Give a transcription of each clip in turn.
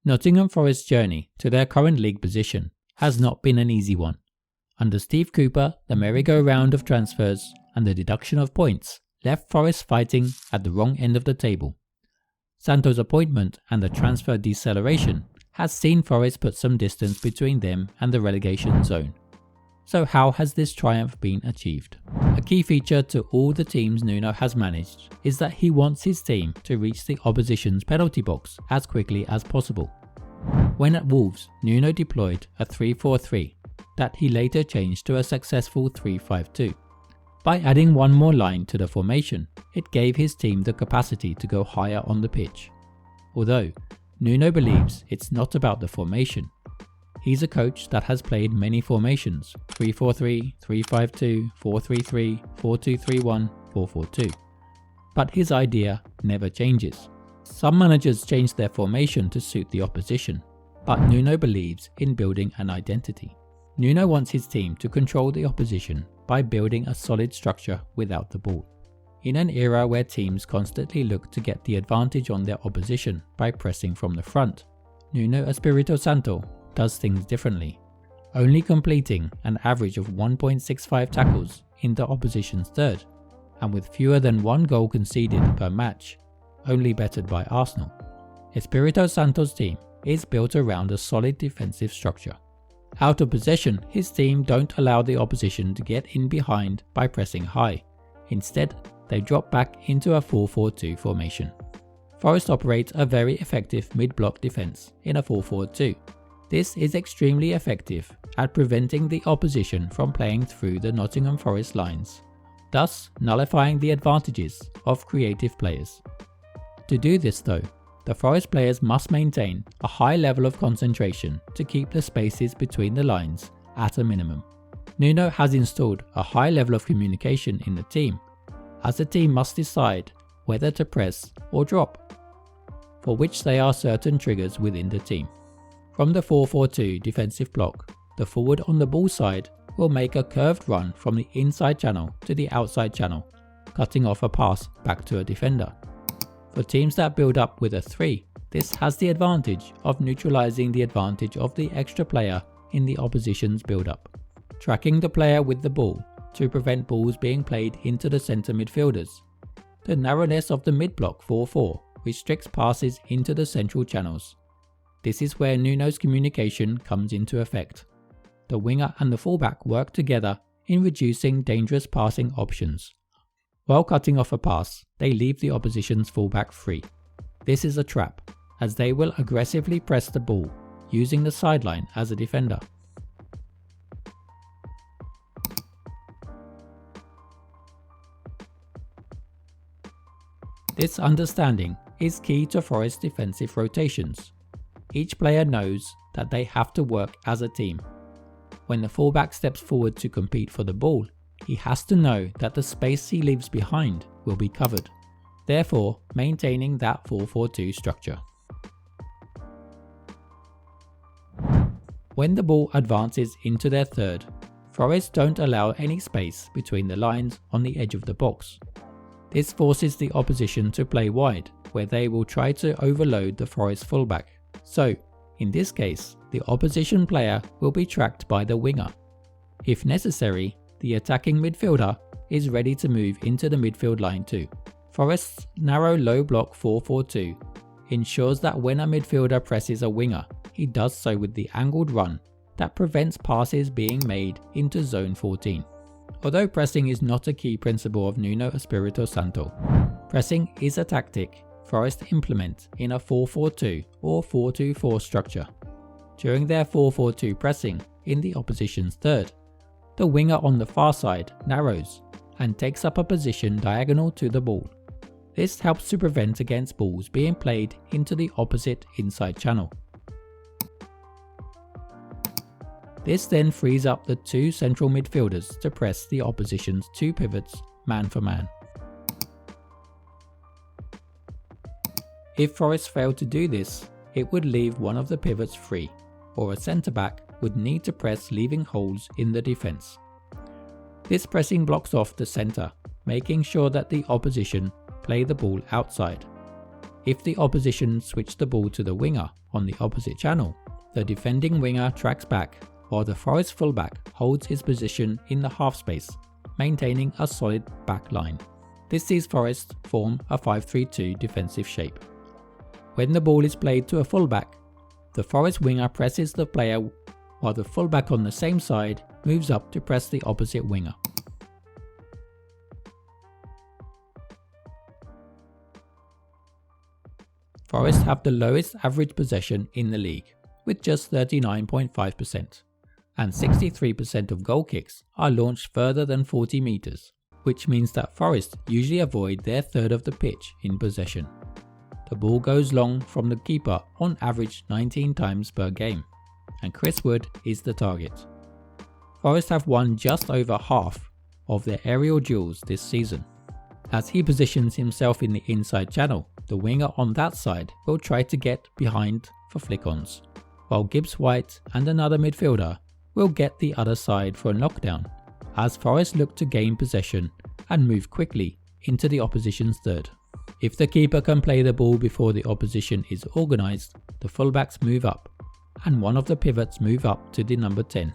Nottingham Forest's journey to their current league position has not been an easy one. Under Steve Cooper, the merry-go-round of transfers and the deduction of points left Forest fighting at the wrong end of the table. Santo's appointment and the transfer deceleration has seen Forest put some distance between them and the relegation zone. So how has this triumph been achieved? A key feature to all the teams Nuno has managed is that he wants his team to reach the opposition's penalty box as quickly as possible. When at Wolves, Nuno deployed a 3-4-3 that he later changed to a successful 3-5-2. By adding one more line to the formation, it gave his team the capacity to go higher on the pitch. Although, Nuno believes it's not about the formation. He's a coach that has played many formations: 3-4-3, 3-5-2, 4-3-3, 4-2-3-1, 4-4-2. But his idea never changes. Some managers change their formation to suit the opposition, but Nuno believes in building an identity. Nuno wants his team to control the opposition by building a solid structure without the ball. In an era where teams constantly look to get the advantage on their opposition by pressing from the front, Nuno Espírito Santo does things differently, only completing an average of 1.65 tackles in the opposition's third, and with fewer than one goal conceded per match, only bettered by Arsenal. Espírito Santo's team is built around a solid defensive structure. Out of possession, his team don't allow the opposition to get in behind by pressing high. Instead, they drop back into a 4-4-2 formation. Forest operates a very effective mid-block defense in a 4-4-2. This is extremely effective at preventing the opposition from playing through the Nottingham Forest lines, thus nullifying the advantages of creative players. To do this though, the Forest players must maintain a high level of concentration to keep the spaces between the lines at a minimum. Nuno has installed a high level of communication in the team, as the team must decide whether to press or drop, for which there are certain triggers within the team. From the 4-4-2 defensive block, the forward on the ball side will make a curved run from the inside channel to the outside channel, cutting off a pass back to a defender. For teams that build up with a 3, this has the advantage of neutralizing the advantage of the extra player in the opposition's build-up, tracking the player with the ball to prevent balls being played into the centre midfielders. The narrowness of the mid-block 4-4 restricts passes into the central channels. This is where Nuno's communication comes into effect. The winger and the fullback work together in reducing dangerous passing options. While cutting off a pass, they leave the opposition's fullback free. This is a trap, as they will aggressively press the ball, using the sideline as a defender. This understanding is key to Forest's defensive rotations. Each player knows that they have to work as a team. When the fullback steps forward to compete for the ball, he has to know that the space he leaves behind will be covered, therefore maintaining that 4-4-2 structure. When the ball advances into their third, Forest don't allow any space between the lines on the edge of the box. This forces the opposition to play wide, where they will try to overload the Forest fullback. So, in this case, the opposition player will be tracked by the winger. If necessary, the attacking midfielder is ready to move into the midfield line too. Forest's narrow low block 4-4-2 ensures that when a midfielder presses a winger, he does so with the angled run that prevents passes being made into zone 14. Although pressing is not a key principle of Nuno Espírito Santo, pressing is a tactic Forest implement in a 4-4-2 or 4-2-4 structure. During their 4-4-2 pressing in the opposition's third, the winger on the far side narrows and takes up a position diagonal to the ball. This helps to prevent against balls being played into the opposite inside channel. This then frees up the two central midfielders to press the opposition's two pivots man for man. If Forest failed to do this, it would leave one of the pivots free, or a centre-back would need to press leaving holes in the defence. This pressing blocks off the centre, making sure that the opposition play the ball outside. If the opposition switch the ball to the winger on the opposite channel, the defending winger tracks back while the Forest fullback holds his position in the half space, maintaining a solid back line. This sees Forest form a 5-3-2 defensive shape. When the ball is played to a fullback, the Forest winger presses the player while the fullback on the same side moves up to press the opposite winger. Forest have the lowest average possession in the league, with just 39.5%, and 63% of goal kicks are launched further than 40 meters, which means that Forest usually avoid their third of the pitch in possession. The ball goes long from the keeper on average 19 times per game, and Chris Wood is the target. Forest have won just over half of their aerial duels this season. As he positions himself in the inside channel, the winger on that side will try to get behind for flick-ons, while Gibbs White and another midfielder will get the other side for a knockdown, as Forest look to gain possession and move quickly into the opposition's third. If the keeper can play the ball before the opposition is organised, the fullbacks move up, and one of the pivots move up to the number 10.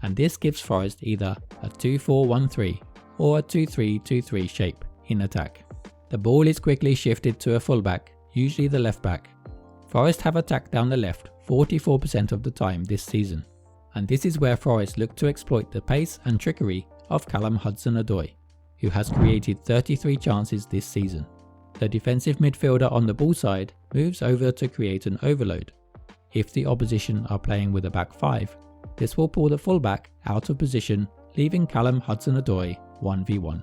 And this gives Forest either a 2-4-1-3 or a 2-3-2-3 shape in attack. The ball is quickly shifted to a fullback, usually the left back. Forest have attacked down the left 44% of the time this season, and this is where Forest look to exploit the pace and trickery of Callum Hudson-Odoi, who has created 33 chances this season. The defensive midfielder on the ball side moves over to create an overload. If the opposition are playing with a back 5, this will pull the fullback out of position, leaving Callum Hudson-Odoi 1v1.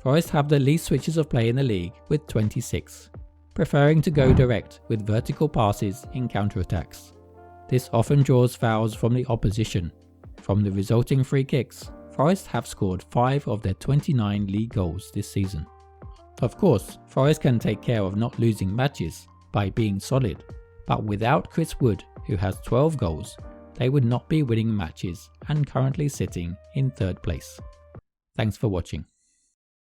Forest have the least switches of play in the league with 26, preferring to go direct with vertical passes in counter-attacks. This often draws fouls from the opposition. From the resulting free kicks, Forest have scored 5 of their 29 league goals this season. Of course, Forest can take care of not losing matches by being solid, but without Chris Wood, who has 12 goals, they would not be winning matches and currently sitting in third place. Thanks for watching.